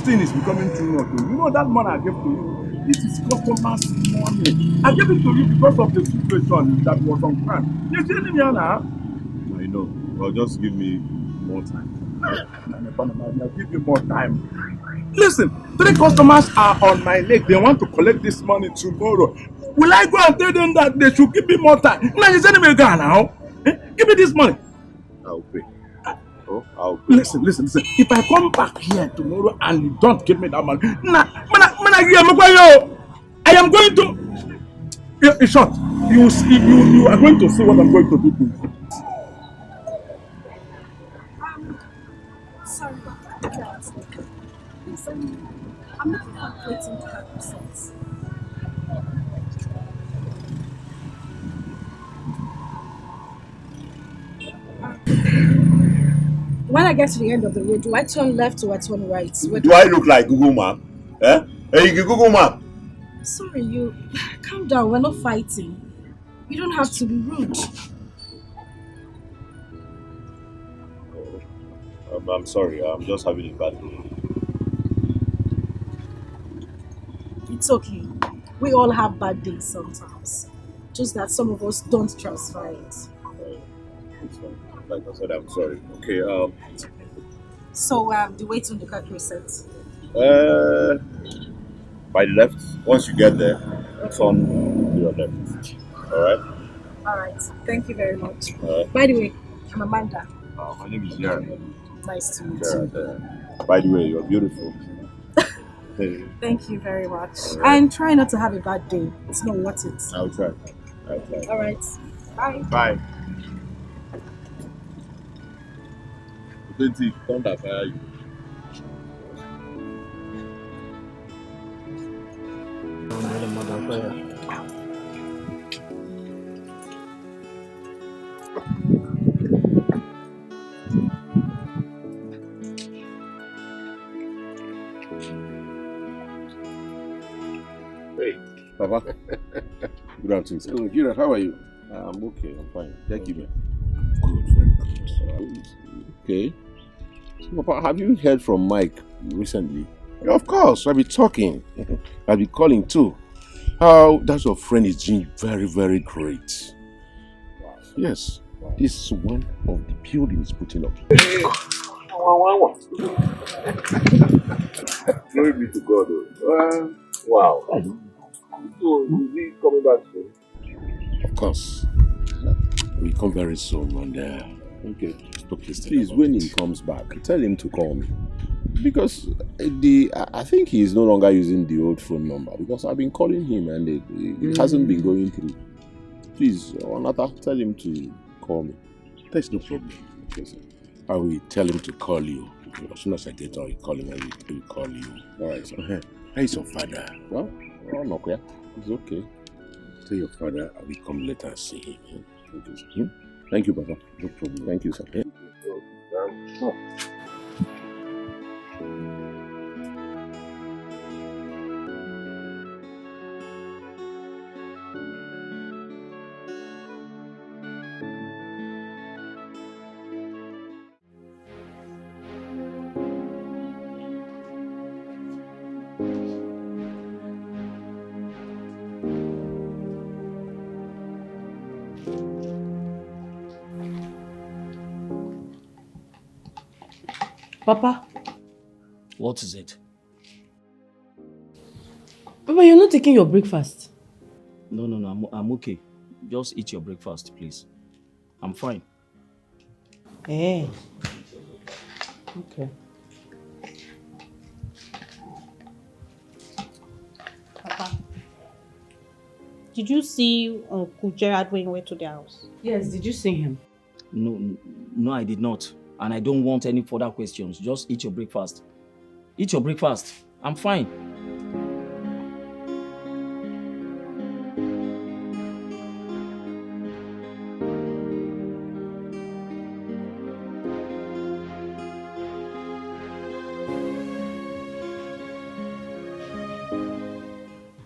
thing is becoming too much. You know that money I gave to you, this is customers' money. I gave it to you because of the situation that was on plan. You see me now? I know. Well, just give me more time. I'll give you more time. Listen, 3 customers are on my leg. They want to collect this money tomorrow. Will I go and tell them that they should give me more time? Now you sending me a guy now. Give me this money. I'll pay. Oh, I'll pay. Listen. If I come back here tomorrow and you don't give me that money, I am going to. In short, you see, you are going to see what I'm going to do to you. Sorry, but please, I'm looking for waiting card results. When I get to the end of the road, do I turn left or I turn right? Do I look like Google Map? Eh? Hey, Google Map. Sorry, you calm down. We're not fighting. You don't have to be rude. I'm sorry. I'm just having a bad day. It's okay. We all have bad days sometimes. Just that some of us don't transfer it. It's fine. Like I said, I'm sorry. Okay. So, the waiting the card reset. By the left. Once you get there, turn to your left. All right. All right. Thank you very much. All right. By the way, I'm Amanda. My name is Jared. Nice to meet you. By the way, you're beautiful. Thank you very much. Right. And try not to have a bad day. It's not worth it. I'll try. All right. Bye. Bye. Don't fire you. Hey, Papa. good afternoon, sir. Hello, Gerard, how are you? I'm okay. I'm fine. Thank you, man. Good, very good. Okay. So, Papa, have you heard from Mike recently? Of course, I'll be talking. I'll be calling too. That your friend is doing very, very great. Wow. Yes, this is one of the buildings he's putting up. Glory be to God. Wow. So, is he coming back soon? Of course. We'll come very soon and Okay. Please, when he comes back, Tell him to call me. because I think he is no longer using the old phone number because I've been calling him and it hasn't been going through. Please, Onata, tell him to call me. There's no problem. Okay, sir. I will tell him to call you. As soon as I get on, call him and he will call you. All right, sir. How is your father? Well, no, yeah. It's okay. Tell your father I will come later and see him. Okay, sir. Thank you, Papa. No problem. Thank you, sir. Sure. Papa. What is it? Papa, you're not taking your breakfast. No, I'm okay. Just eat your breakfast, please. I'm fine. Eh. Okay. Papa, did you see Uncle Gerard when he went to their house? Yes, did you see him? No, I did not. And I don't want any further questions. Just eat your breakfast. Eat your breakfast. I'm fine.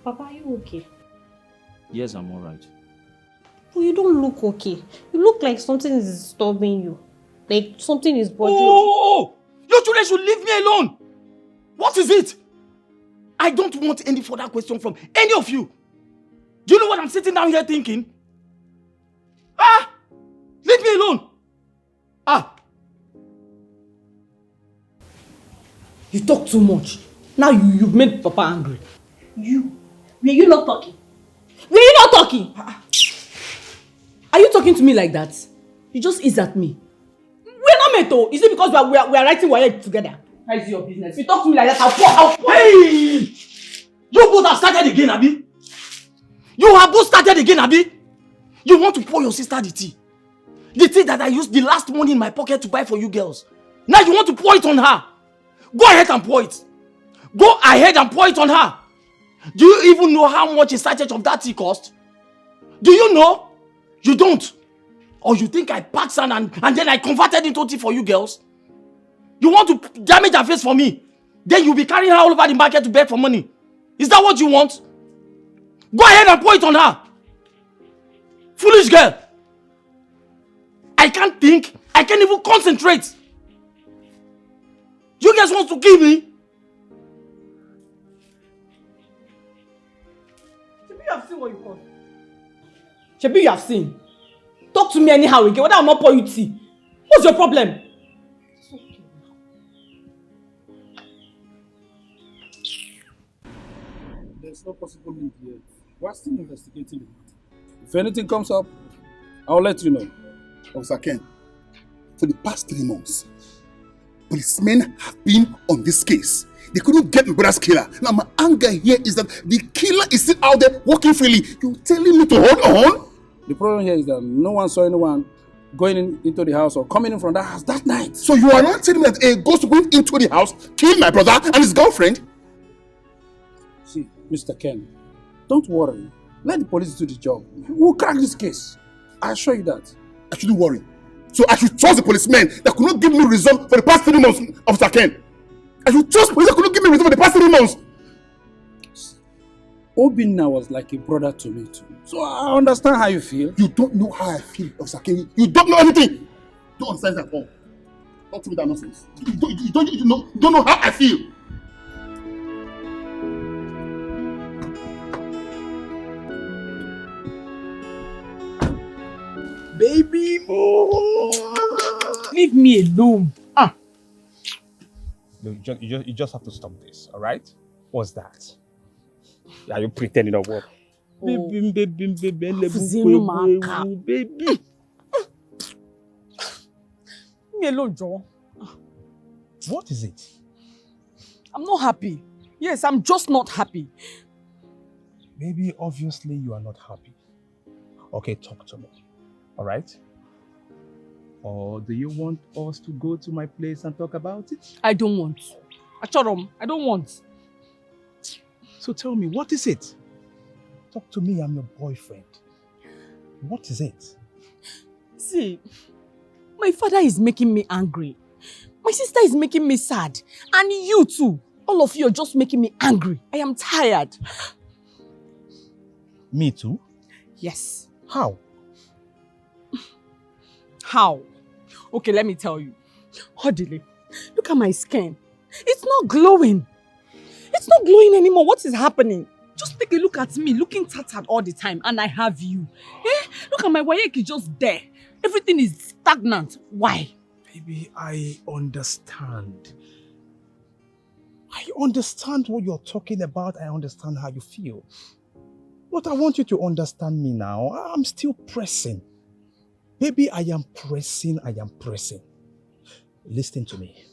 Papa, are you okay? Yes, I'm alright. Well, you don't look okay. You look like something is disturbing you. Like something is bothering you. Oh! You children should leave me alone! What is it? I don't want any further question from any of you. Do you know what I'm sitting down here thinking? Leave me alone. You talk too much. Now you've made Papa angry. Were you not talking? Were you not talking? Are you talking to me like that? You just ease at me. We're not made though. Is it because we are writing WAEC together? How is your business? If you talk to me like that, I'll pour. Hey! You both have started again, Abi. You have both started again, Abi. You want to pour your sister the tea. The tea that I used the last money in my pocket to buy for you girls. Now you want to pour it on her. Go ahead and pour it. Go ahead and pour it on her. Do you even know how much a sachet of that tea cost? Do you know? You don't. Or you think I packed sand and then I converted into tea for you girls? You want to damage her face for me? Then you'll be carrying her all over the market to beg for money. Is that what you want? Go ahead and pour it on her. Foolish girl. I can't think. I can't even concentrate. You guys want to kill me? Shebi, you have seen what you call. Shebi, you have seen. Talk to me anyhow again. Whether I'll not pour you tea. What's your problem? There's no possible link yet. We're still investigating it. If anything comes up, I'll let you know. Officer Ken, for the past 3 months, policemen have been on this case. They couldn't get my brother's killer. Now my anger here is that the killer is still out there walking freely. You're telling me to hold on? The problem here is that no one saw anyone going into the house or coming in from that house that night. So you are not telling me that a ghost went into the house, killed my brother and his girlfriend? See, Mr. Ken, don't worry. Let the police do the job. We'll crack this case. I assure you that. I shouldn't worry. So I should trust the policemen that could not give me reason for the past 3 months, Officer Ken. I should trust police that could not give me reason for the past 3 months. Obinna was like a brother to me too. So I understand how you feel. You don't know how I feel, Officer Ken. You don't know anything. You don't understand at all. Don't tell me that nonsense. You don't know how I feel. Baby, leave me alone. No, you just have to stop this, all right? What's that? Are you pretending or what? Baby. Leave me alone, Joe. What is it? I'm not happy. Yes, I'm just not happy. Maybe obviously you are not happy. Okay, talk to me. All right? Or do you want us to go to my place and talk about it? I don't want. Achorom, I don't want. So tell me, what is it? Talk to me, I'm your boyfriend. What is it? See, my father is making me angry. My sister is making me sad. And you too. All of you are just making me angry. I am tired. Me too? Yes. How? How? Okay, let me tell you. Odile, look at my skin. It's not glowing. It's not glowing anymore. What is happening? Just take a look at me, looking tattered all the time, and I have you. Look at my WAEC is just there. Everything is stagnant. Why? Baby, I understand. I understand what you're talking about. I understand how you feel. But I want you to understand me now. I'm still pressing. Baby, I am pressing. Listen to me.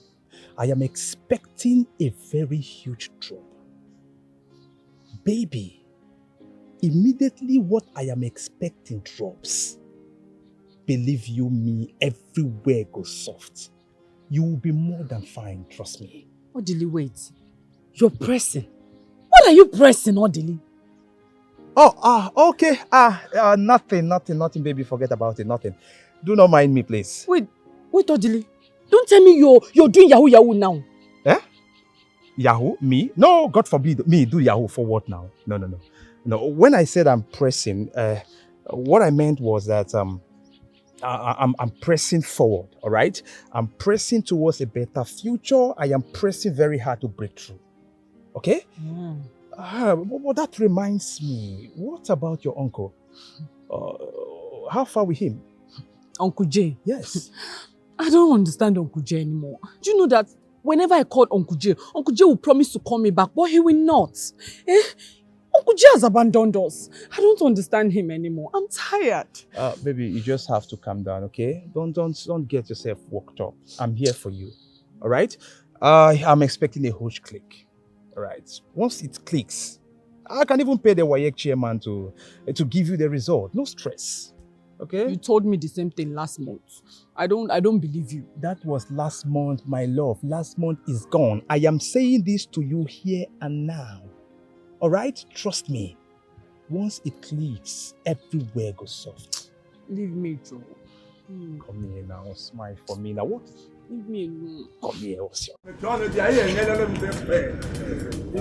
I am expecting a very huge drop. Baby, immediately what I am expecting drops. Believe you me, everywhere goes soft. You will be more than fine, trust me. Odile, wait. You're pressing. What are you pressing, Odile? Oh, okay. Nothing, baby. Forget about it. Nothing. Do not mind me, please. Wait, Odile. Don't tell me you're doing Yahoo now. Eh? Yahoo? Me? No, God forbid. Me do Yahoo for what now? No. When I said I'm pressing, what I meant was that I'm pressing forward, all right? I'm pressing towards a better future. I am pressing very hard to break through, okay? But that reminds me, what about your uncle? How far with him? Uncle Jay? Yes. I don't understand Uncle Jay anymore. Do you know that whenever I called Uncle Jay will promise to call me back, but he will not. Uncle Jay has abandoned us. I don't understand him anymore. I'm tired. Baby, you just have to calm down, okay? Don't get yourself worked up. I'm here for you, all right? I'm expecting a huge click, all right? Once it clicks, I can even pay the WAEC chairman to give you the result. No stress, okay? You told me the same thing last month. I don't believe you. That was last month, my love. Last month is gone. I am saying this to you here and now. All right? Trust me. Once it clicks, everywhere goes soft. Leave me, Joe. Come here now. Smile for me now. What? Leave me alone. Come here, Osio. You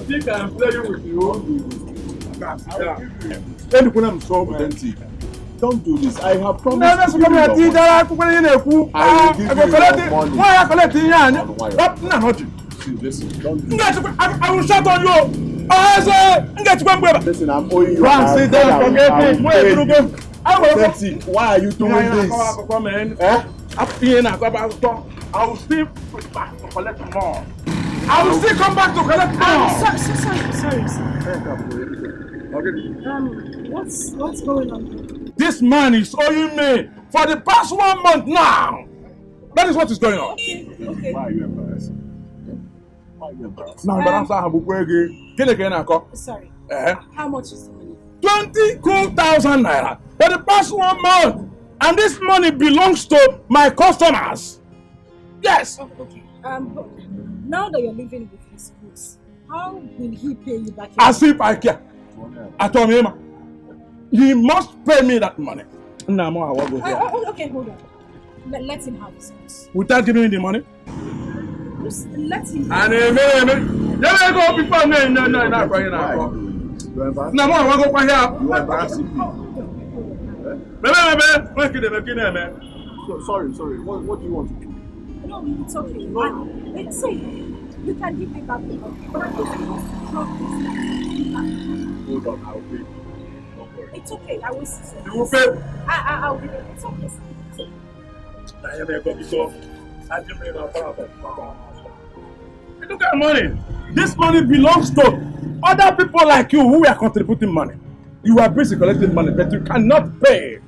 think I'm playing with you? Don't do this. I have promised No, that's to give you what your money. I will give you your money. Why are you collecting? See, listen, don't do this. I will shut on you. Listen, I'm owing you. Run, sit down, forget me. Where you go? Why are you doing this? I will still put back to collect more. I will still come back to collect more. Sorry, sir. What's going on? This man is owing me for the past 1 month now. That is what is going on. Okay. Why are you embarrassed? Why are you embarrassed? Sorry. How much is the money? 20,000 naira for the past 1 month. And this money belongs to my customers. Yes. Oh, okay. But now that you're living with his goods, how will he pay you back? As if I care. I told him he must pay me that money. Okay, hold on. Let him have his goods. Without giving me the money? Just let him. And let go before me. No. You are embarrassing me. Sorry. What do you want to do? No, it's okay. It's safe. You can give me back the money. But I'm just drop this. Hold on, I'll pay you. Don't worry. It's okay. I will see you. You will pay? I'll give it. It's okay, sir. It's okay. Look at money. This money belongs to other people like you who are contributing money. You are busy collecting money, but you cannot pay.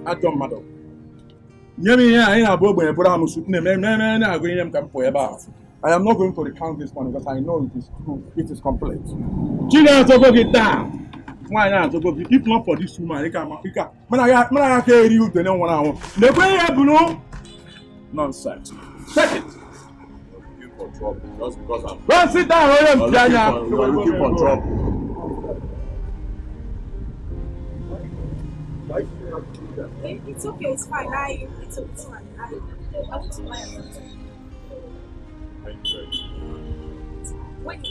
I don't matter. I am not going to recount this money because I know it is true. It is complete. Children to go get down. Why not to go? If not for this woman, nonsense. Take it. For trouble just because I'm Go sit down, William. you are looking for trouble. It's okay. It's fine. It's fine. I want to buy a Wait.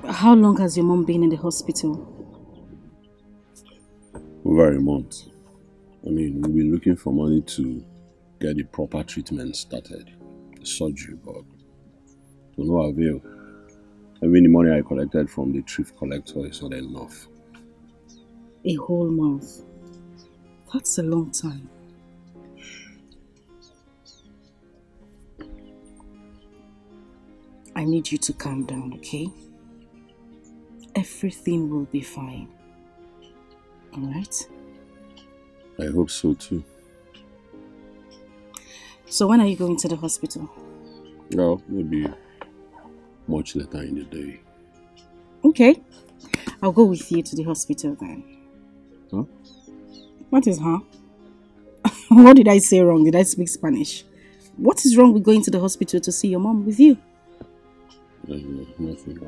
How long has your mom been in the hospital? Over a month. I mean, we've been looking for money to get the proper treatment started. The surgery, but to no avail. Even the money I collected from the thrift collector is not enough. A whole month. That's a long time. I need you to calm down, okay? Everything will be fine. Alright? I hope so too. So when are you going to the hospital? Well, maybe much later in the day. Okay. I'll go with you to the hospital then. Huh? What is huh? What did I say wrong? Did I speak Spanish? What is wrong with going to the hospital to see your mom with you? Nothing.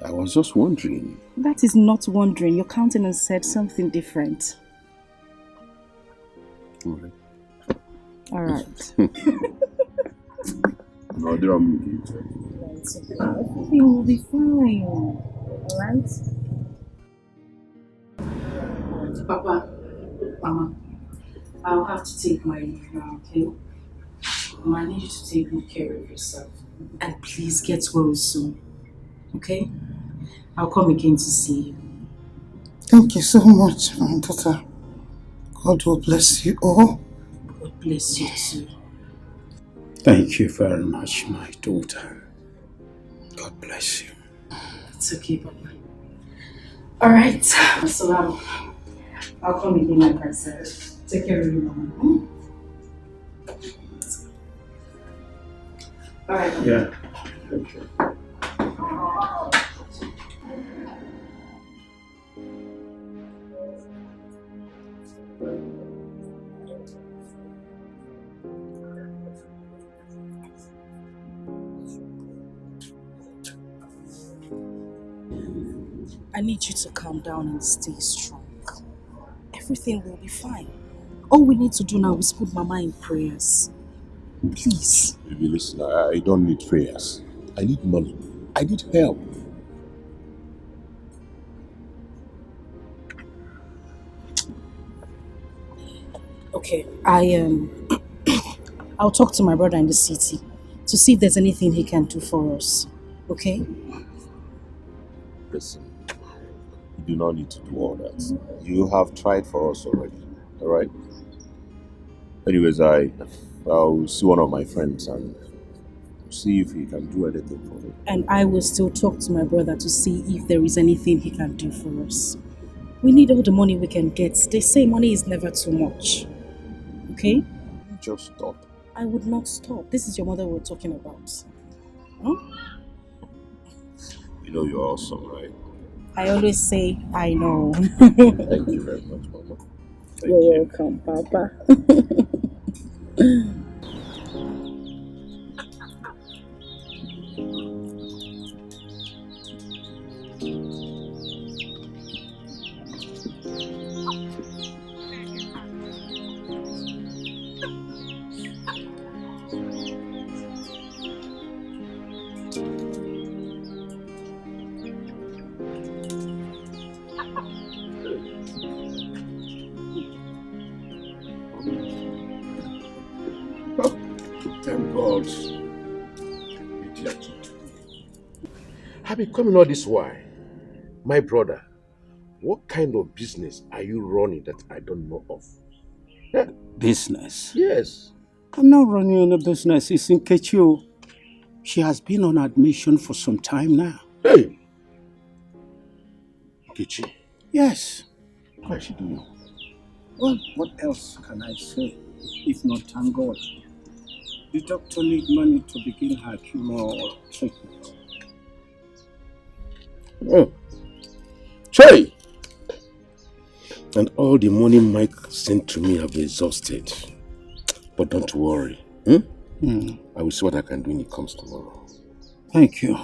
I was just wondering. That is not wondering. Your countenance said something different. Alright. Alright. No, they don't mean it. Right, okay. Everything will be fine. Alright? Papa, Mama, I'll have to take my leave now, okay? Mama, I need you to take good care of yourself. And please get well soon, okay? I'll come again to see you. Thank you so much, my daughter. God will bless you all. God bless you too. Thank you very much, my daughter. God bless you. It's okay, Papa. Alright, so I'll come again like I said. Take care of you, Mama. Alright. Yeah. Thank you. I need you to calm down and stay strong. Everything will be fine. All we need to do now is put Mama in prayers. Please. Baby, listen, I don't need prayers. I need money. I need help. Okay, I'll talk to my brother in the city to see if there's anything he can do for us. Okay? Listen, you do not need to do all that. You have tried for us already. Alright? Anyways, I'll see one of my friends and see if he can do anything for me. And I will still talk to my brother to see if there is anything he can do for us. We need all the money we can get. They say money is never too much. Okay? Just stop. I would not stop. This is your mother we're talking about. Huh? You know you're awesome, right? I always say, I know. Thank you very much, Mama. You're welcome, Papa. Thank God. I've been coming all this while. My brother, what kind of business are you running that I don't know of? Business? Yes. I'm not running any business. It's in Kechio. She has been on admission for some time now. Hey! Kichi? Yes. How is she doing? Well, what else can I say if not thank God? The doctor needs money to begin her chemo treatment. Oh. Chey! And all the money Mike sent to me, I've been exhausted. But don't worry. I will see what I can do when he comes tomorrow. Thank you.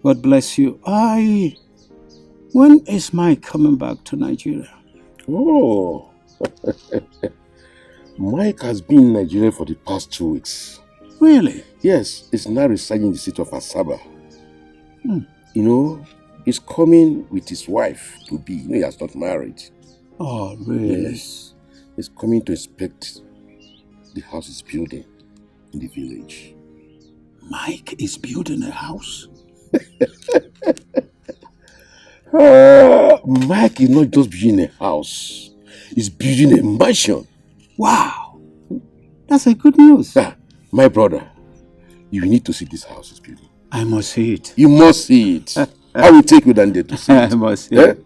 God bless you. When is Mike coming back to Nigeria? Oh. Mike has been in Nigeria for the past 2 weeks. Really? Yes, he's now residing in the city of Asaba. You know, he's coming with his wife to be. You know, he has not married. Oh, really? Yes. He's coming to inspect the house he's building in the village. Mike is building a house? Mike is not just building a house. He's building a mansion. Wow. That's a good news. My brother, you need to see this house he's building. I must see it. You must see it. I will take you down there to see it. I must see it.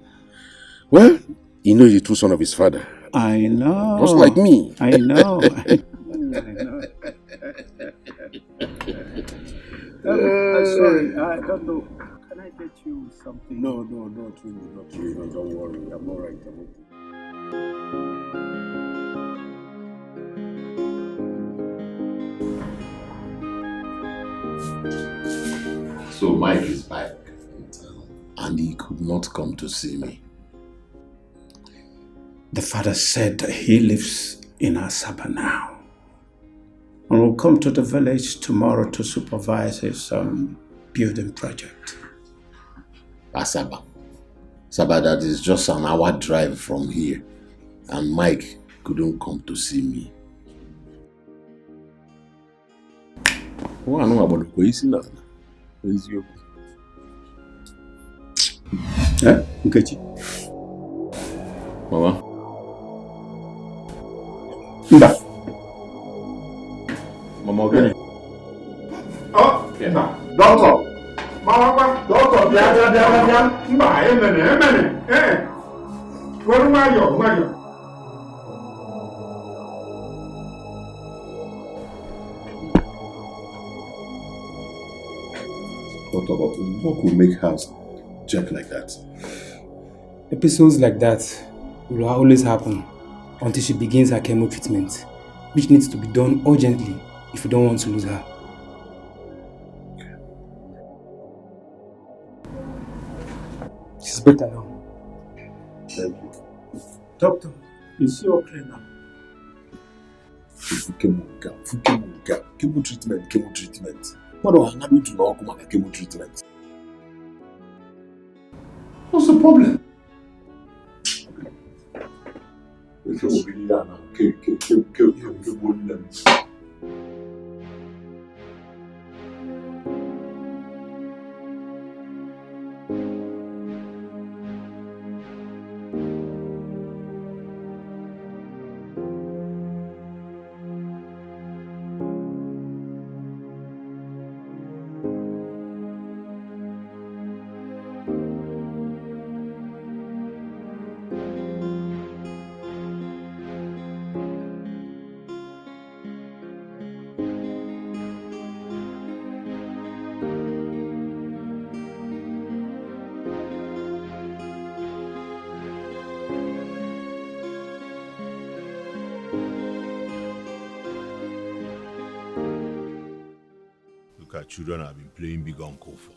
Well, you know he's the true son of his father. I know. Just like me. I know. Sorry, I don't know. Can I get you something? No, not really. No, don't worry. I'm all right. So Mike is back in town and he could not come to see me. The father said he lives in Asaba now. and will come to the village tomorrow to supervise his building project. Asaba. Saba, that is just an hour drive from here. And Mike couldn't come to see me. Oh, I know about the question now. Nkechi? Mama? Mba. Mama, okay? Oh, Doctor. Mama, Doctor, bia. Mba, emene. Where are you? What could make her jerk like that? Episodes like that will always happen until she begins her chemo treatment, which needs to be done urgently if you don't want to lose her. She's better now. Thank you. Doctor, is she okay now? Chemo treatment. What do I do to know about chemo treatment? What's the problem? Children have been playing big uncle for.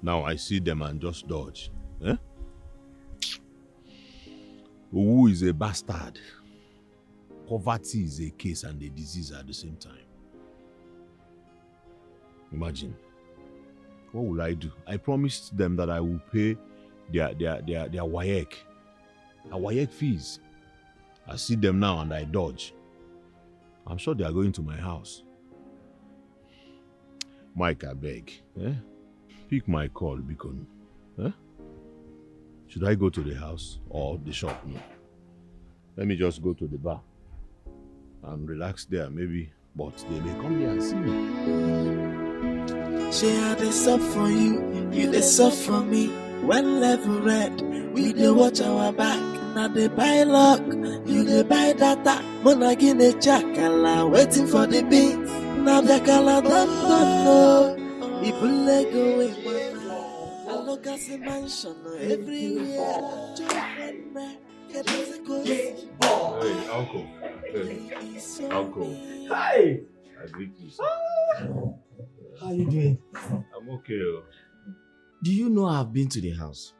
Now I see them and just dodge. Owu is a bastard. Poverty is a case and a disease at the same time. Imagine. What will I do? I promised them that I will pay their WAEC fees. I see them now and I dodge. I'm sure they are going to my house. Mike, I beg. Pick my call, Beacon. Should I go to the house or the shop? No. Let me just go to the bar and relax there, maybe. But they may come there and see me. She had a sub for you, you the sub for me. When level red, we dey watch our back. Now they buy luck, you dey buy data. Monagine chakala, waiting for the beats. Now the color don't know. People let go away, I look at the mansion everywhere. Hey, uncle. Uncle. Hi. I greet you. How you doing? I'm okay. Do you know I've been to the house?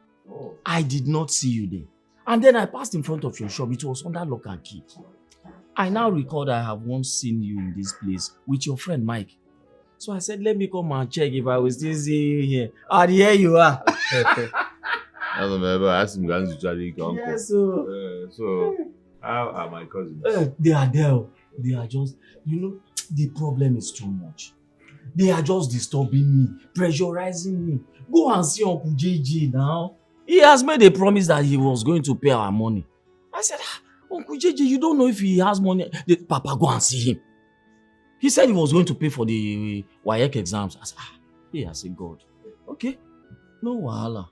I did not see you there. And then I passed in front of your shop. It was under lock and key. I now recall that I have once seen you in this place with your friend Mike. So I said, let me come and check if I will still see you here. And here you are. I don't remember. I asked him guys to try uncle. Yes, so how are my cousins? They are there. They are just, the problem is too much. They are just disturbing me, pressurizing me. Go and see Uncle JJ now. He has made a promise that he was going to pay our money. I said, Uncle JJ, you don't know if he has money. Papa, go and see him. He said he was going to pay for the WAEC exams. I said, I said, God, okay, no wahala.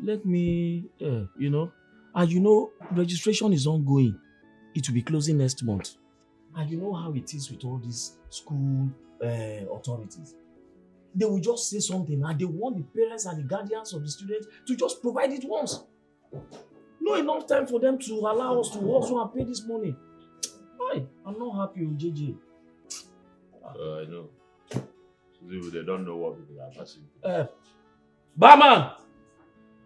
Let me, and registration is ongoing. It will be closing next month. And you know how it is with all these school authorities. They will just say something and they want the parents and the guardians of the students to just provide it once. No enough time for them to allow us to also and pay this money. I'm not happy with JJ. I know. They don't know what people are passing. Barman!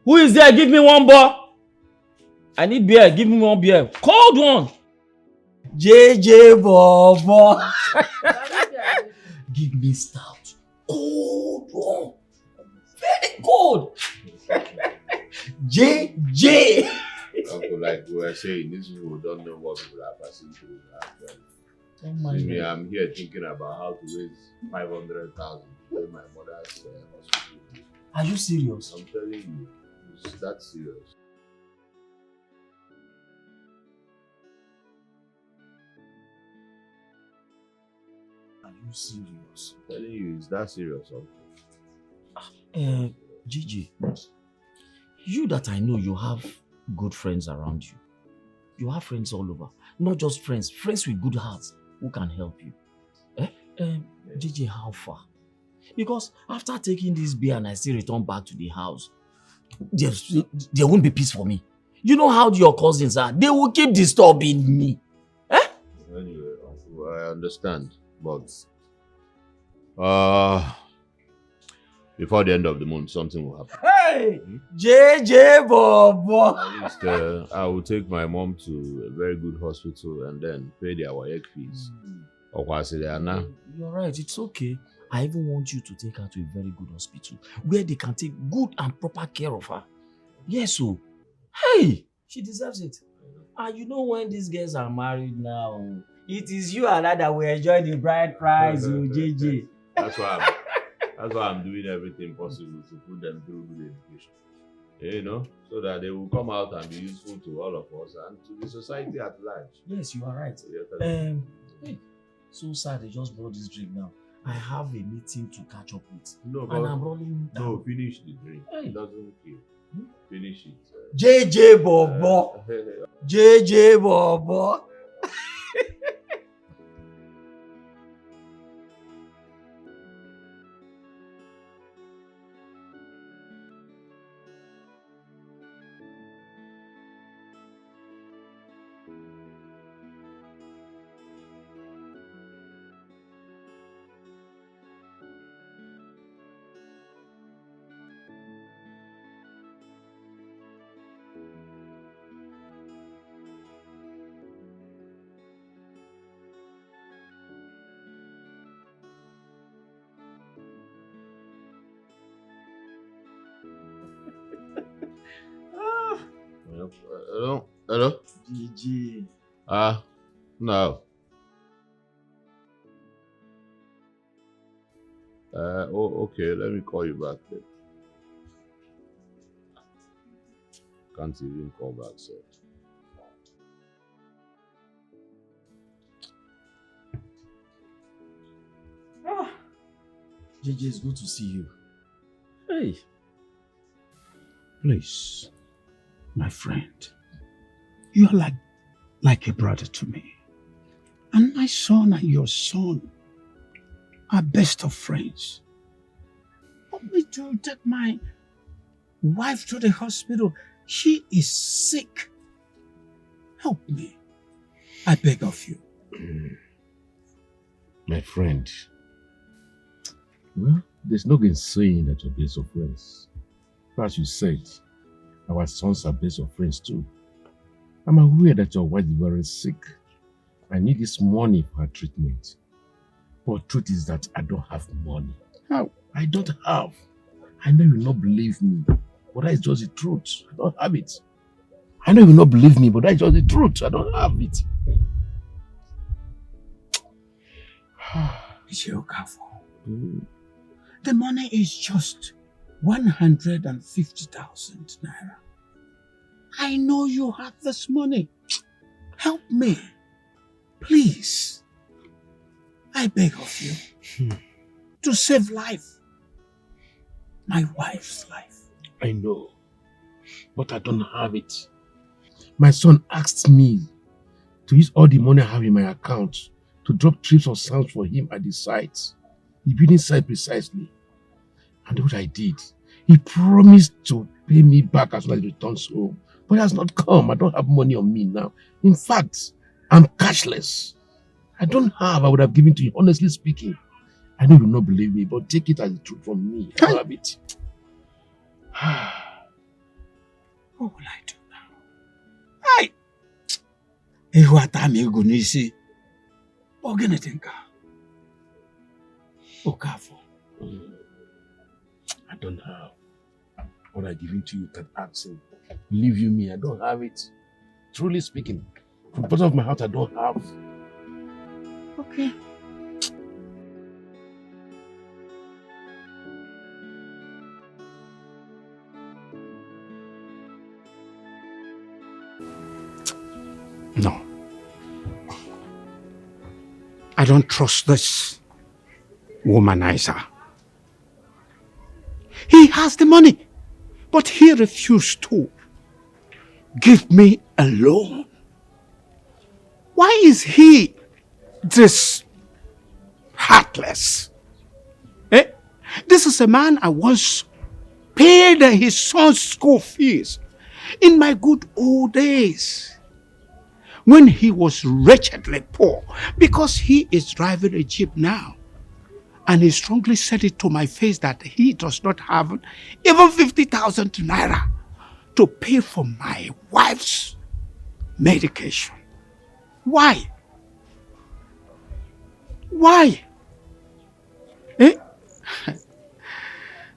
Who is there? Give me one bar. I need beer. Give me one beer. Cold one. JJ Bobo. Give me stout. Cold one. Very cold. JJ. Uncle, like we were saying, these people don't know what people are passing through. Oh my See me, God. I'm here thinking about how to raise 500,000 to pay my mother's hospital. Are you serious? I'm telling you, it's that serious. Are you serious? I'm telling you, it's that serious, Uncle. Gigi, you that I know you have good friends around you. You have friends all over. Not just friends, friends with good hearts who can help you. Gigi, how far? Because after taking this beer and I still return back to the house, there won't be peace for me. You know how your cousins are. They will keep disturbing me. Anyway, Uncle, I understand, but before the end of the month, something will happen. Hey! JJ Bobo! At least I will take my mom to a very good hospital and then pay their WAEC fees. You're right, it's okay. I even want you to take her to a very good hospital where they can take good and proper care of her. Yes, so. Hey! She deserves it. And you know when these girls are married now, it is you and I that will enjoy the bride price, JJ. That's why I'm doing everything possible to put them through good education. You know, so that they will come out and be useful to all of us and to the society at large. Yes, you are right. Hey, so sad they just brought this drink now. I have a meeting to catch up with. No, and I'm rolling down. No, finish the drink. It doesn't kill. Finish it. JJ Bobo. JJ Bobo. Hello? GG. No. Okay, let me call you back then. Can't even call back, sir. JJ, it's good to see you. Hey. Please, my friend, you are like a brother to me. And my son and your son are best of friends. Want me to take my wife to the hospital? She is sick. Help me. I beg of you. My friend, well, there's no saying that you're best of friends. As you said, our sons are best of friends too. I'm aware that your wife is very sick. I need this money for her treatment. But truth is that I don't have money. How? I don't have. I know you will not believe me, but that is just the truth. I don't have it. I know you will not believe me, but that is just the truth. I don't have it. The money is just 150,000 naira. I know you have this money. Help me. Please. I beg of you. To save life. My wife's life. I know, but I don't have it. My son asked me to use all the money I have in my account to drop trips of sounds for him at the site. The building site precisely. And what I did, he promised to pay me back as soon as he returns home. But he has not come. I don't have money on me now. In fact, I'm cashless. I don't have. I would have given to you, honestly speaking. I know you will not believe me, but take it as the truth from me. I don't have it. What will I do now? Ihu atami ego n'isi. Ogene tinka. Okafo. I don't have what I give to you that accent. Believe you me, I don't have it. Truly speaking, from the bottom of my heart, I don't have. Okay. No. I don't trust this womanizer. He has the money, but he refused to give me a loan. Why is he this heartless? Eh? This is a man I once paid his son's school fees in my good old days, when he was wretchedly poor, because he is driving a Jeep now. And he strongly said it to my face that he does not have even 50,000 naira to pay for my wife's medication. Why? Why? Eh?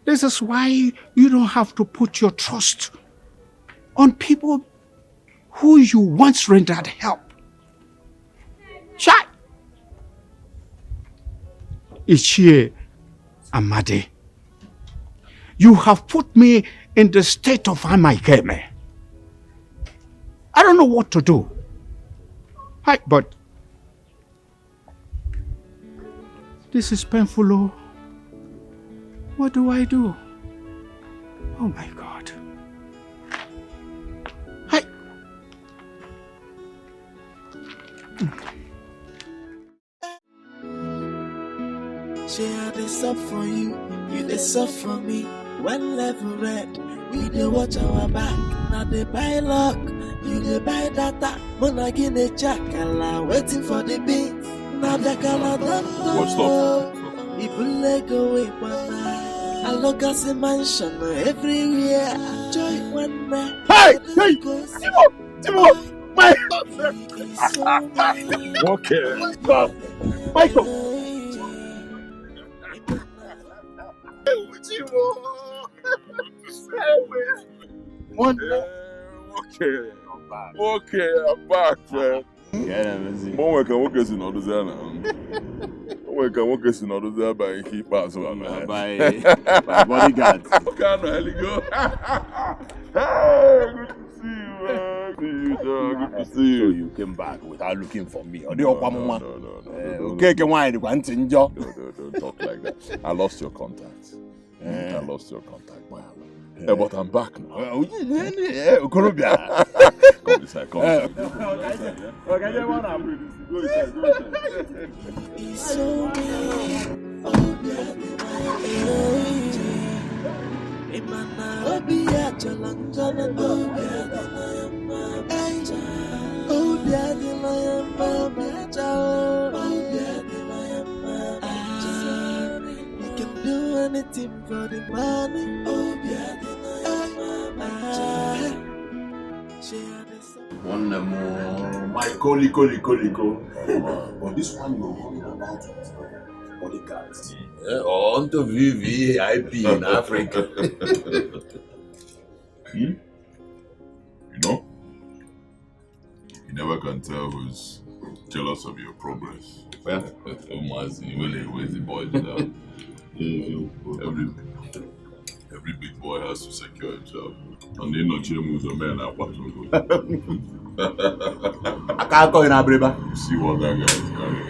This is why you don't have to put your trust on people who you once rendered help. Shut! Ichie Amade, you have put me in the state of Amaikeme. I don't know what to do. Hi, but this is painful. Oh. What do I do? Oh my God. Hi. Share this up for you, you this up for me. When level red, we dey watch our back. Now they buy luck, you dey buy data. Monagin a chakala, waiting for the beats. Now the color don't go. People let go away, but I look at the mansion everywhere. Joy one night. Hey! Timo! My okay. Stop. Michael! One okay. Okay, I'm back, man. Yeah, man. One can in all the One can in all the by keep us by bodyguards. Can really go. Hey, good to see you, man. See you, dog. Good to see you. So you came back without looking for me. No. Okay, don't talk like that. I lost your contact. I lost your contact, man. But I'm back now. Come inside, come inside. Go You can do anything for the money. One more. My Liko. But this one you're talking about bodyguards. On to VVIP in Africa. You know, you never can tell who's jealous of your progress. Well, where's the boy now? Every big boy has to secure himself. And they not moves a man at what to go. I can't go in Abreba. See what that guy is carrying.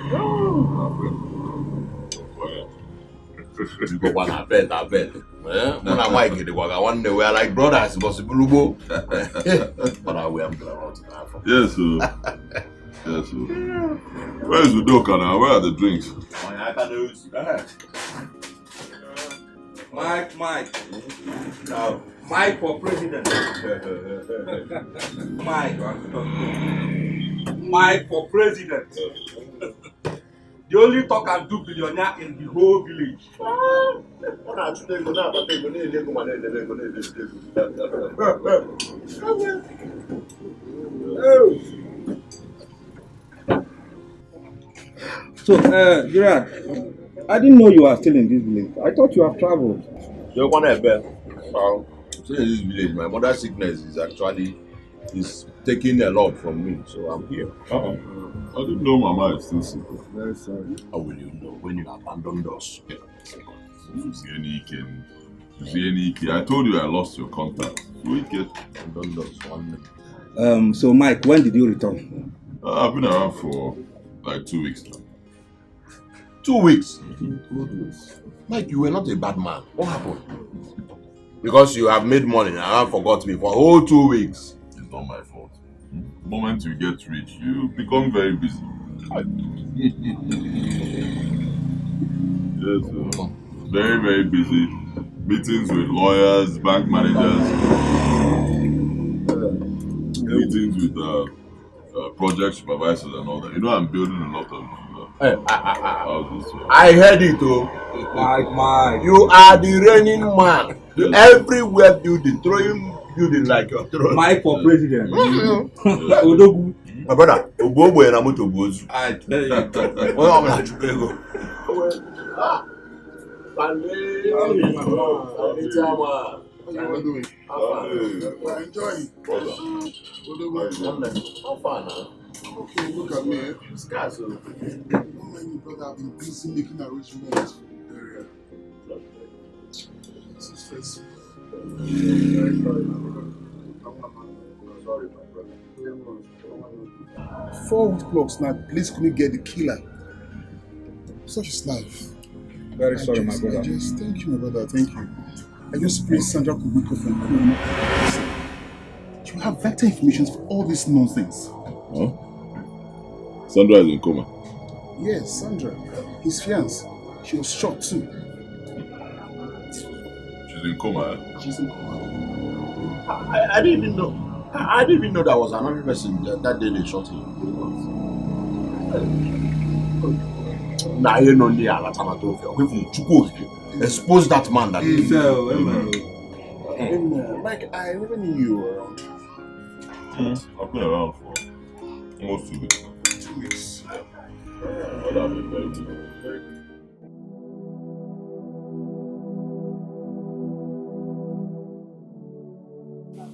You go one, I bet. When I might get the work, I wonder we're like brothers, possible go. But I will am around. Yes, sir. Yes, sir. Where's the doka now? Where are the drinks? Mike. Mike for president. Mike for president. The only talk and do billionaire in the whole village. So, Gerard, I didn't know you were still in this village. I thought you have traveled. You're gonna have so in this village, my mother's sickness is taking a lot from me, so I'm here. I didn't know Mama is still sick. Very sorry. How will you know when you abandoned us? I told you I lost your contact. We get abandoned us one. So Mike, when did you return? I've been around for like 2 weeks now. 2 weeks? Mike, you were not a bad man. What happened? Because you have made money and I forgot me for a whole 2 weeks. It's not my fault. The moment you get rich, you become very busy. Yes, very, very busy. Meetings with lawyers, bank managers, meetings with project supervisors and all that. You know, I'm building a lot of houses. I heard it, oh. Mike. You are the reigning man. Yes. Everywhere building, throwing building like you're throwing. Mike for president. Odogu. My brother, Obobo and Amoto Bozu. I tell you. Well, I'm not sure. How you doing? We're enjoying. How far now? Okay, look at me. It's gas. Don't mind me, brother. I've been busy making arrangements for the burial. This is stressful. Sorry, my brother. 4 weeks now. Police couldn't get the killer. Such is life. Very sorry, my brother. Thank you, my brother. Thank you. I just pray Sandra could wake up from coma. You have better information for all this nonsense. Huh? Sandra is in coma. Yes, Sandra. His fiancée. She was shot too. She's in coma, eh? She's in coma. I didn't even know. I didn't even know that was another person that day they shot him. Nah, you know the expose that man that Mike, I never knew you were around. I've been around for almost 2 weeks. 2 weeks. But I've been very good.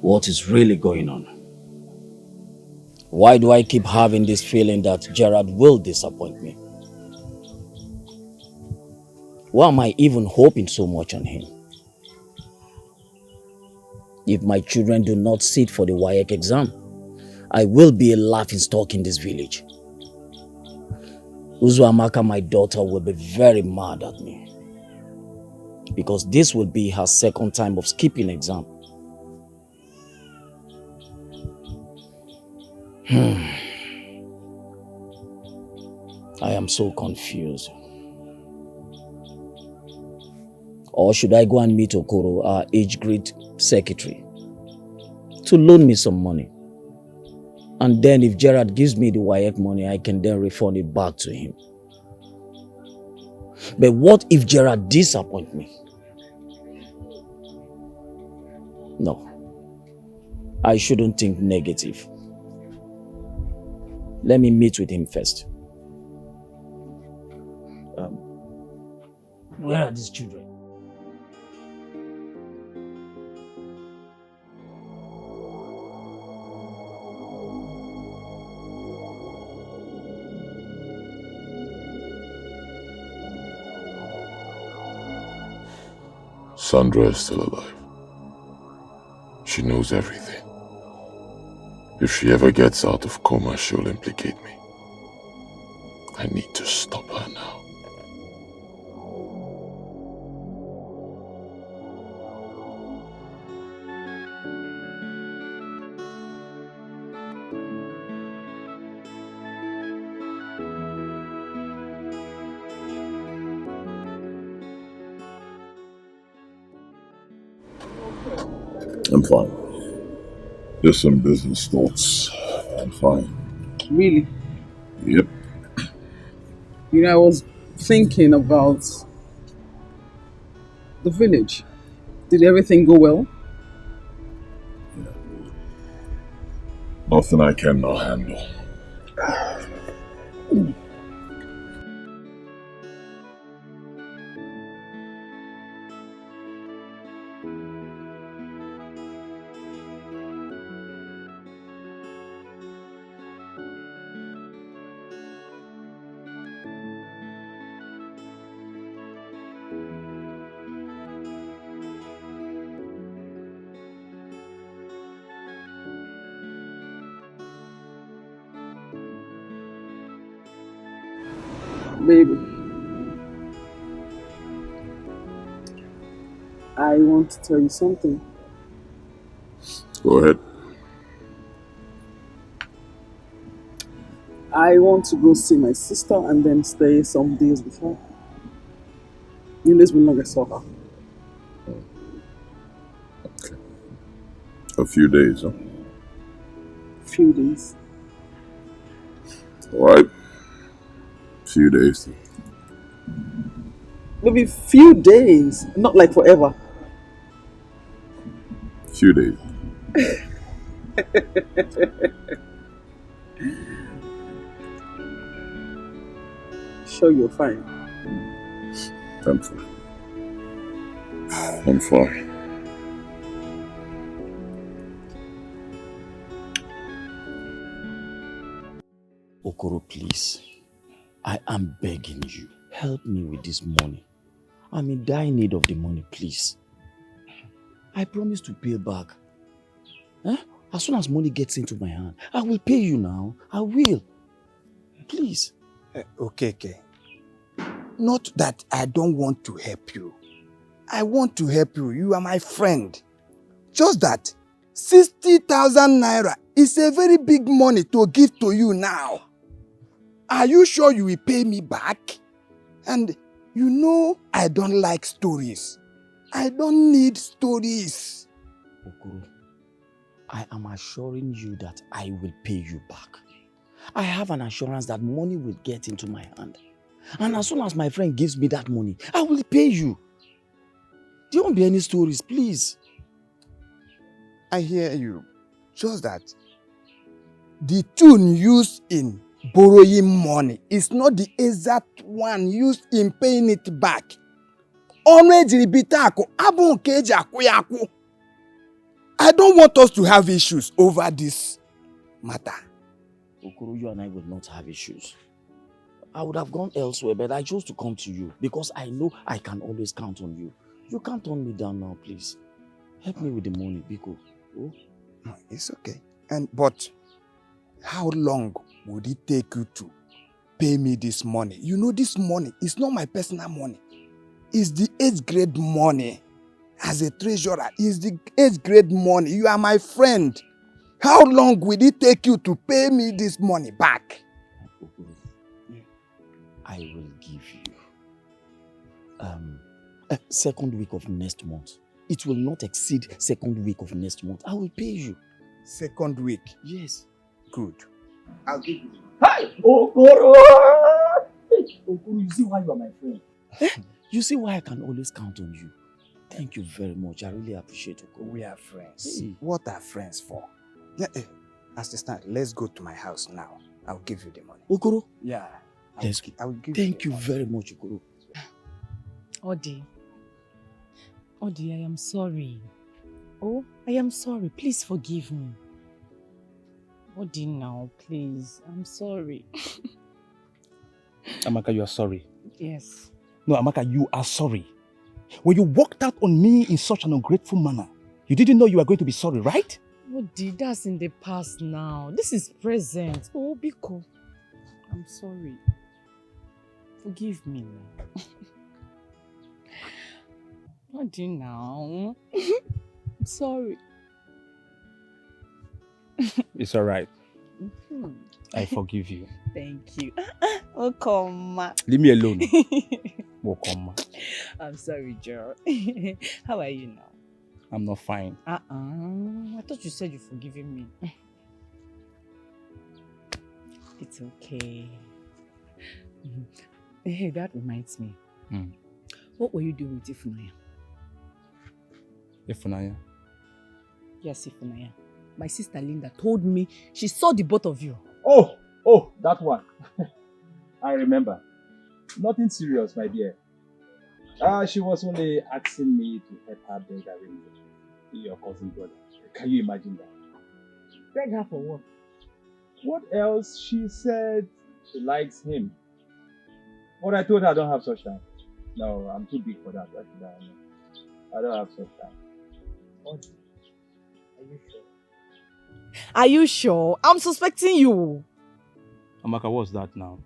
What is really going on? Why do I keep having this feeling that Gerard will disappoint me? Why am I even hoping so much on him? If my children do not sit for the WAEC exam, I will be a laughingstock in this village. Uzuamaka, my daughter, will be very mad at me. Because this will be her second time of skipping exam. I am so confused. Or should I go and meet Okoro, our age grade secretary, to loan me some money? And then if Gerard gives me the WAEC money, I can then refund it back to him. But what if Gerard disappoints me? No, I shouldn't think negative. Let me meet with him first. Where are these children? Sandra is still alive. She knows everything. If she ever gets out of coma, she'll implicate me. I need to stop her now. I'm fine. Just some business thoughts. I'm fine. Really? Yep. You know, I was thinking about the village. Did everything go well? Nothing I cannot handle. Baby, I want to tell you something. Go ahead. I want to go see my sister and then stay some days with her. This will not get soccer. A few days, huh? Few days. Alright. Few days. Maybe few days, not like forever. Few days. Sure, you're fine. I'm fine. I'm fine. Okoro, please. I am begging you. Help me with this money. I'm in dire need of the money, please. I promise to pay back. As soon as money gets into my hand, I will pay you now. I will. Please. Okay. Not that I don't want to help you. I want to help you. You are my friend. Just that 60,000 naira is a very big money to give to you now. Are you sure you will pay me back? And you know I don't like stories. I don't need stories. Okoro, I am assuring you that I will pay you back. I have an assurance that money will get into my hand. And as soon as my friend gives me that money, I will pay you. There won't be any stories, please. I hear you. Just that the tune used in borrowing money is not the exact one used in paying it back. I don't want us to have issues over this matter. Okoro, you and I will not have issues. I would have gone elsewhere, but I chose to come to you because I know I can always count on you. You can't turn me down now, please. Help me with the money, Biko. Oh? No, it's okay. But how long would it take you to pay me this money? You know this money is not my personal money. It's the 8th grade money. As a treasurer, it's the 8th grade money. You are my friend. How long will it take you to pay me this money back? I will give you second week of next month. It will not exceed second week of next month. I will pay you. Second week? Yes. Good. I'll give you. Hi! Okoro! Okoro, you see why you are my friend. You see why I can always count on you. Thank you very much. I really appreciate it. We are friends. Hey. What are friends for? Yeah, assistant, let's go to my house now. I'll give you the money. Okoro? Yeah. Let's go. I will give Thank you very much, Okoro. Odi, I am sorry. Oh, I am sorry. Please forgive me. Odi now, please. I'm sorry. Amaka, you are sorry. Yes. No, Amaka, you are sorry. When you walked out on me in such an ungrateful manner, you didn't know you were going to be sorry, right? Odi, that's in the past now. This is present. Oh, Biko. I'm sorry. Forgive me now. Odi now. I'm sorry. It's all right. Mm-hmm. I forgive you. Thank you. Welcome. Leave me alone. Welcome. I'm sorry, Joe. How are you now? I'm not fine. I thought you said you've forgiven me. It's okay. Hey, that reminds me. What were you doing with Ifunaya? Ifunaya? Yes, Ifunaya. My sister Linda told me she saw the both of you. Oh, that one. I remember. Nothing serious, my dear. She was only asking me to help her beg your cousin brother. Can you imagine that? Beg her for what? What else? She said she likes him. But I told her I don't have such time. No, I'm too big for that. I don't have such time. What? Are you sure? Are you sure? I'm suspecting you. Amaka, what's that now?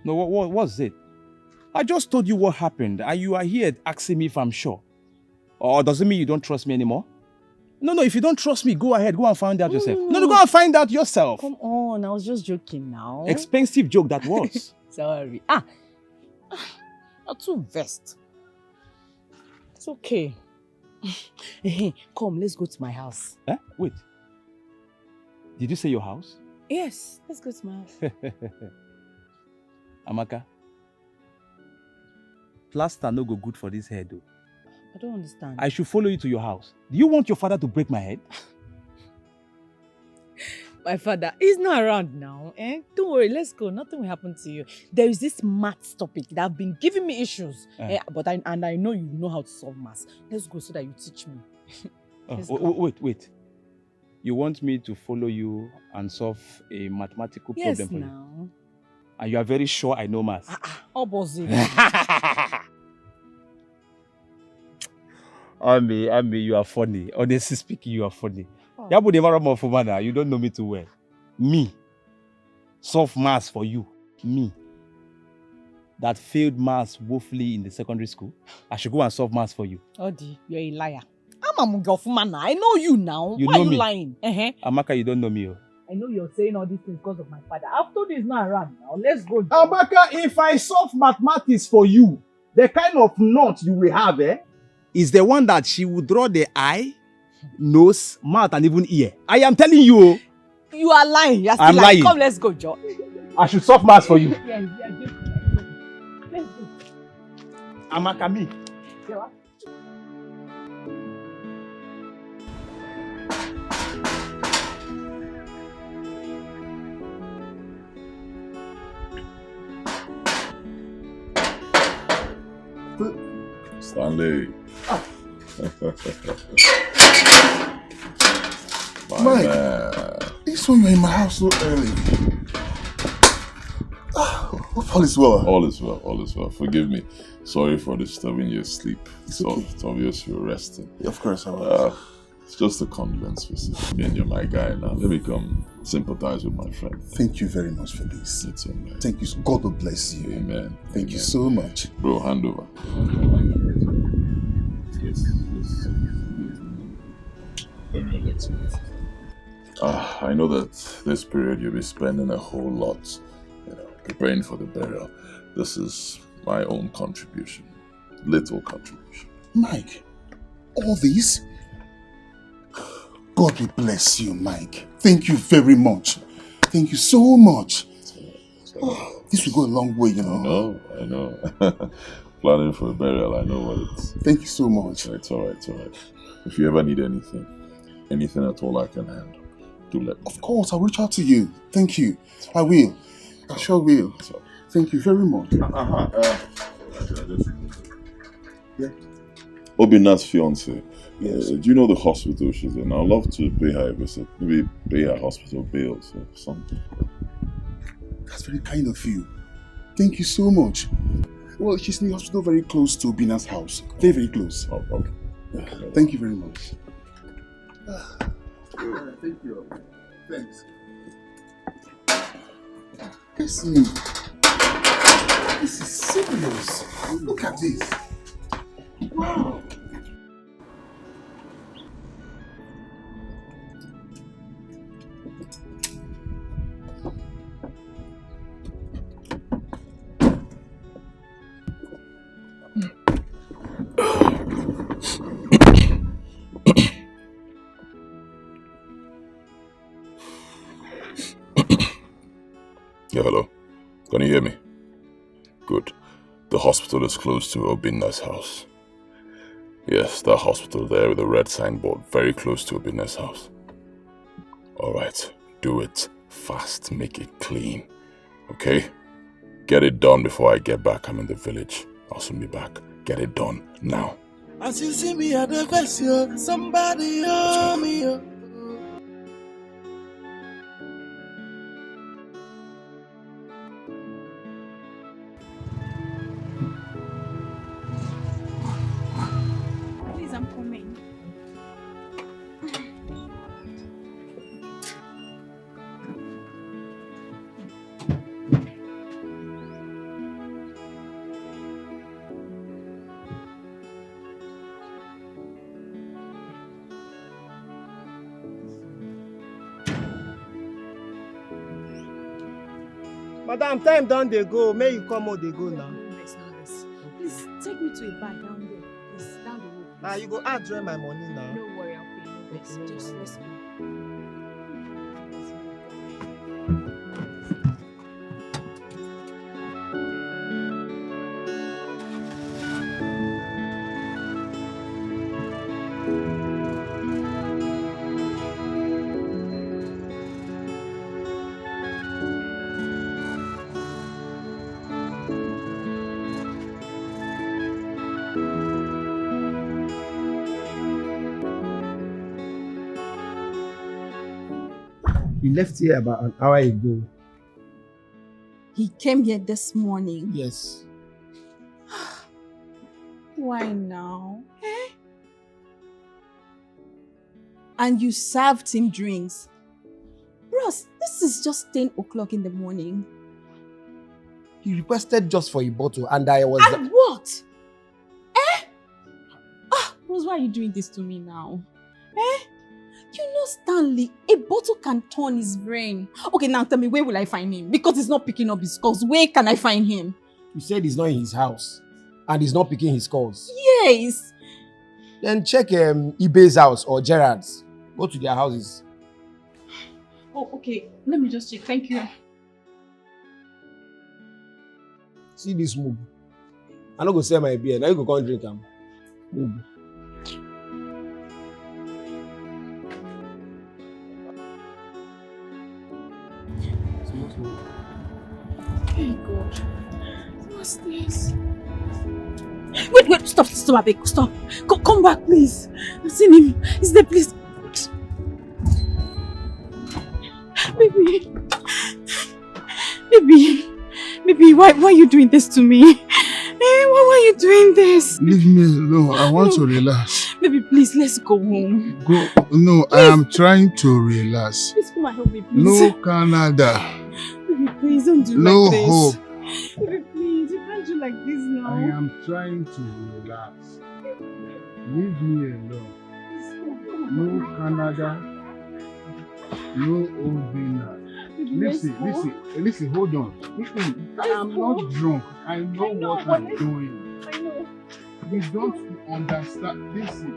No, what's it? I just told you what happened, and you are here asking me if I'm sure. Or does it mean you don't trust me anymore? No, if you don't trust me, go ahead, go and find out yourself. No, go and find out yourself. Come on, I was just joking now. Expensive joke that was. Sorry. You're too vexed. It's okay. Come, let's go to my house. Wait. Did you say your house? Yes, let's go to my house. Amaka, plaster no go good for this head though. I don't understand. I should follow you to your house. Do you want your father to break my head? My father, he's not around now. Don't worry, let's go. Nothing will happen to you. There is this maths topic that have been giving me issues. But I know you know how to solve maths. Let's go so that you teach me. Wait. You want me to follow you and solve a mathematical problem for you? And you are very sure I know maths? Opposite. Ami, you are funny. Honestly speaking, you are funny. You don't know me too well. Me. Solve maths for you. Me. That failed maths woefully in the secondary school. I should go and solve maths for you. Odi, you're a liar. I'm a Mugofumana. I know you now. You Why know are you me. lying? Amaka, you don't know me. I know you're saying all these things because of my father. I've told you he's not around now. Let's go. Amaka, if I solve mathematics for you, the kind of knot you will have, is the one that she will draw the eye, nose, mouth, and even ear. I am telling you. You are lying. You're still I'm lying. Come, let's go, Joe. I should solve maths for you. Yes, let's go. Amaka, me. Stanley. Mike, this one you're in my house so early. Hope all is well. All is well. Forgive me. Sorry for disturbing your sleep. It's obvious you're resting. Of course I will. It's just a condolence visit. And you're my guy now. Let me come sympathize with my friend. Thank you very much for this. It's all right. Thank you. God will bless you. Amen. Thank you so much. Bro, hand over. Yes. I know that this period you'll be spending a whole lot, preparing for the burial. This is my own contribution. Little contribution. Mike, all this? God will bless you, Mike. Thank you very much. Thank you so much. This will go a long way, I know. Planning for a burial, I know what it's. Thank you so much. It's all right. If you ever need anything at all I can handle, do let me. Of course, I'll reach out to you. Thank you. I will. I sure will. Thank you very much. Yeah. Obina's fiance. Yes. Do you know the hospital she's in? I'd love to pay her a visit. Maybe pay her hospital bills or something. That's very kind of you. Thank you so much. Well, she's in the hospital very close to Bina's house. Very, very close. Oh, okay. Thank you very much. Thank you. Thanks. Listen, this is serious. Look at this. Wow. Yeah, hello. Can you hear me? Good. The hospital is close to Obina's house. Yes, that hospital there with the red signboard, very close to Obina's house. Alright, do it fast, make it clean. Okay? Get it done before I get back. I'm in the village. I'll soon be back. Get it done now. As you see me at the best, yo, somebody owe me, yo. Please, I'm coming. Madam, time don dey go. May you come out dey go now. Please take me to a bar down there. Please, down the road. Ah, you go add join my money now. Don't worry, I'll pay you best. Just let's go. You left here about an hour ago. He came here this morning. Yes. Why now? Eh? And you served him drinks. Bros, this is just 10 o'clock in the morning. He requested just for a bottle and I was... And what? Eh? Bros, why are you doing this to me now? Eh? You know, Stanley, a bottle can turn his brain. Okay, now tell me, where will I find him? Because he's not picking up his calls. Where can I find him? You said he's not in his house and he's not picking his calls. Yes. Then check Ibe's house or Gerard's. Go to their houses. Oh, okay. Let me just check. Thank you. See this move. I'm not going to sell my beer. Now you go come drink them. Move. Hey God, what's this? Wait, stop, Abeg, stop. Come back, please. I've seen him. Is there, please? Baby, why are you doing this to me? Hey, why are you doing this? Leave me alone. I want to relax. Baby, please, let's go home. Go. No, please. I am trying to relax. Please come and help me, please. No Canada. Baby, please don't do no like this. Hope. Baby, please, you can't do like this now. I am trying to relax. Leave me alone. No Canada. No Ovina. Listen, hold on. Listen, I am not drunk. I know what I'm doing. I know. You don't understand. Listen.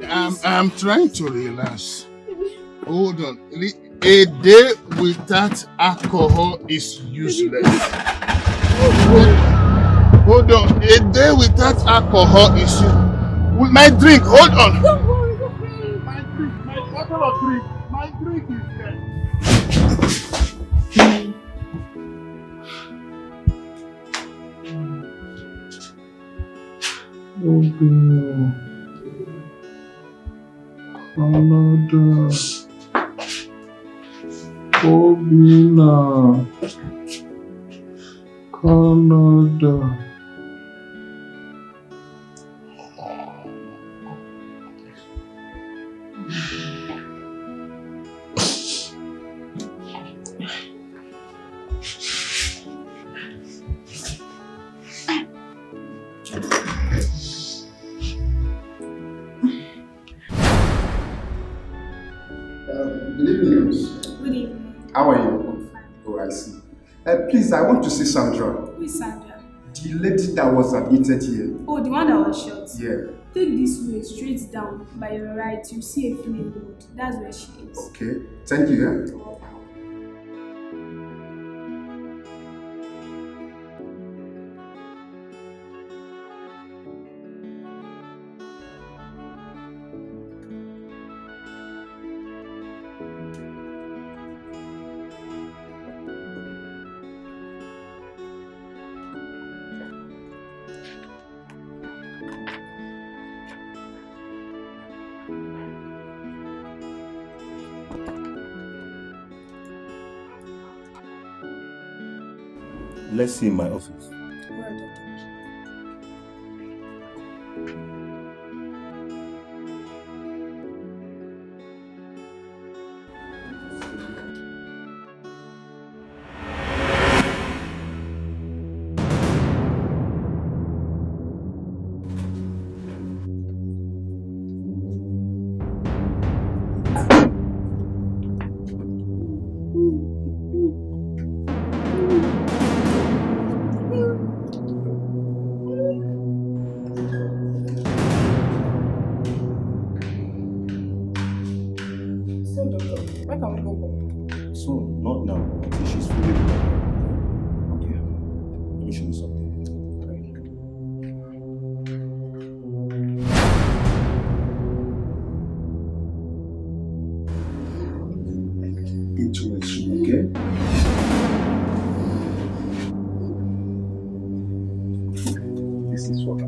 Oh, I'm trying to relax. Hold on. A day without alcohol is useless. Hold on. A day without alcohol is useless. With my drink, hold on. Don't worry, okay. My drink, my bottle of drink. My drink is there. Canada. Obina. Canada. Good evening. Good evening. How are you? Oh, I see. Please, I want to see Sandra. Who is Sandra? The lady that was admitted here. Oh, the one that was shot? Yeah. Take this way, straight down. By your right, you see a female road. That's where she is. Okay. Thank you. Yeah? Let's see in my office. said doctor. Why can't we go home? Soon, not now. Until she's fully recovered. Okay? Let me show you something. Intuition, okay? This is what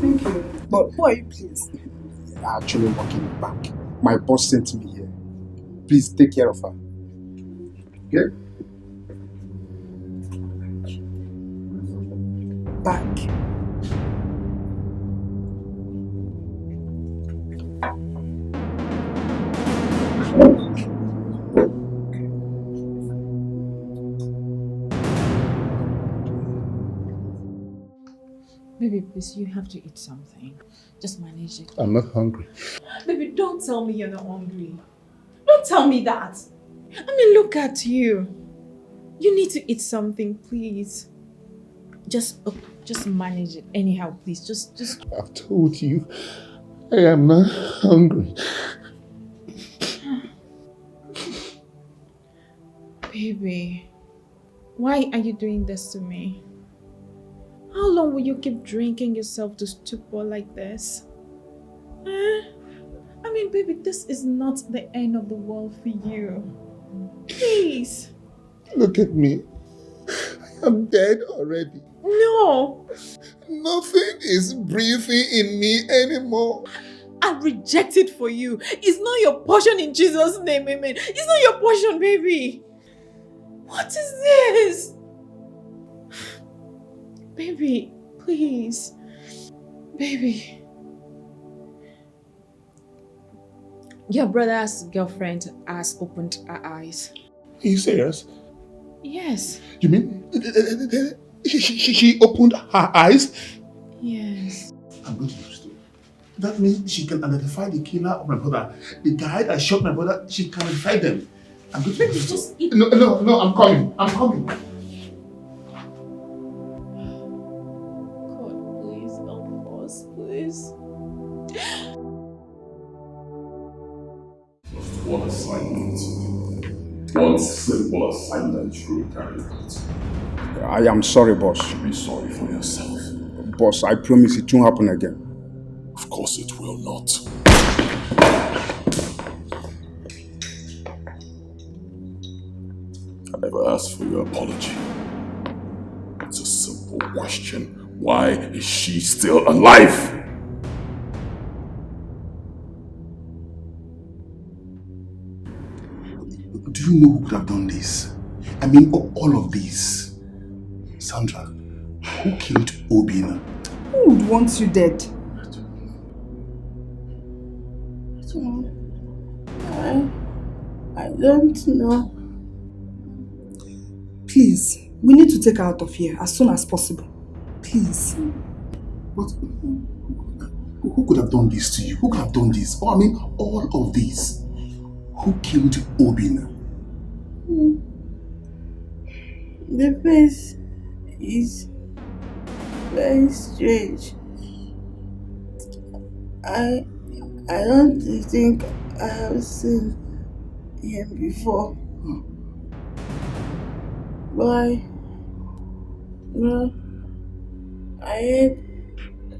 Thank you. But who are you, please? I'm actually walking back. My boss sent me here. Please take care of her. Okay? Back. Baby, please, you have to eat something. Just manage it. I'm not hungry. Baby, don't tell me you're not hungry. Don't tell me that. I mean, look at you. You need to eat something, please. Just manage it. Anyhow, please. Just. I've told you, I am not hungry. Baby, why are you doing this to me? How long will you keep drinking yourself to stupor like this? I mean, baby, this is not the end of the world for you. Please. Look at me. I am dead already. No. Nothing is breathing in me anymore. I reject it for you. It's not your portion in Jesus' name, amen. It's not your portion, baby. What is this? Baby, please. Baby. Your brother's girlfriend has opened her eyes. Are you serious? Yes. You mean she opened her eyes? Yes. I'm going to use it. That means she can identify the killer of my brother. The guy that shot my brother, she can identify them. I'm going to use just it. No, I'm coming. I'm coming. God, please help us, please. One assignment. One simple assignment you will carry out. I am sorry, boss. Be sorry for yourself. Boss, I promise it won't happen again. Of course it will not. I never asked for your apology. It's a simple question. Why is she still alive? Do you know who could have done this? I mean, all of this. Sandra, who killed Obina? Who would want you dead? I don't know. Please, we need to take her out of here as soon as possible. Please. But who could have done this to you? Who could have done this? Oh, I mean, all of this. Who killed Obina? The face is very strange. I don't think I have seen him before. Why? No. I heard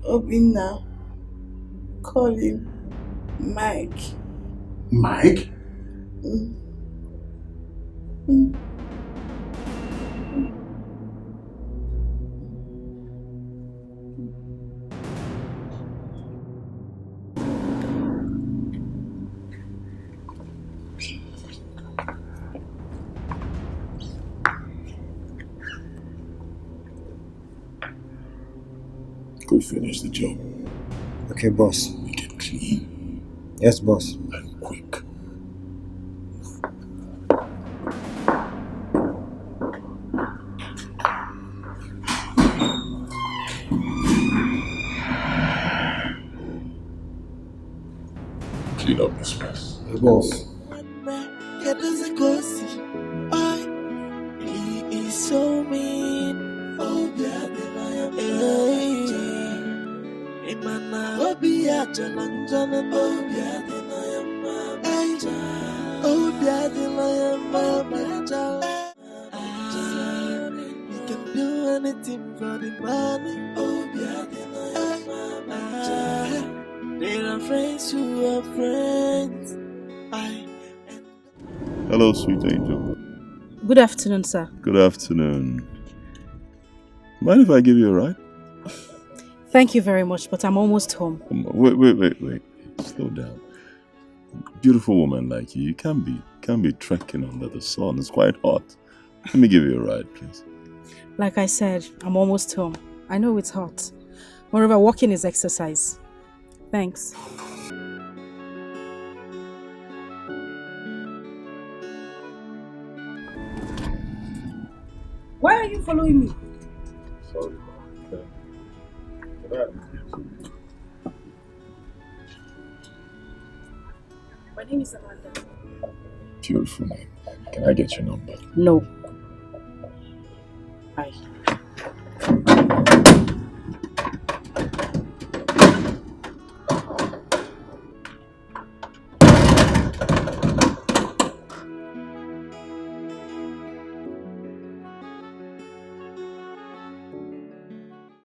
Obina call him Mike. Mike? Go finish the job. Okay, boss. Make it clean. Yes, boss. And quick. Clean up this mess. Boss. He is so mean. Oh, yeah, then I am Imana Obia Jalan Jalan. Oh, yeah, then I am the money. There are friends who are friends. Hello, sweet angel. Good afternoon, sir. Good afternoon. Mind if I give you a ride? Thank you very much, but I'm almost home. Wait. Slow down. Beautiful woman like you can't be trekking under the sun. It's quite hot. Let me give you a ride, please. Like I said, I'm almost home. I know it's hot. Moreover, walking is exercise. Thanks. Why are you following me? Sorry. My name is Amanda. Beautiful name. Can I get your number? No. Bye.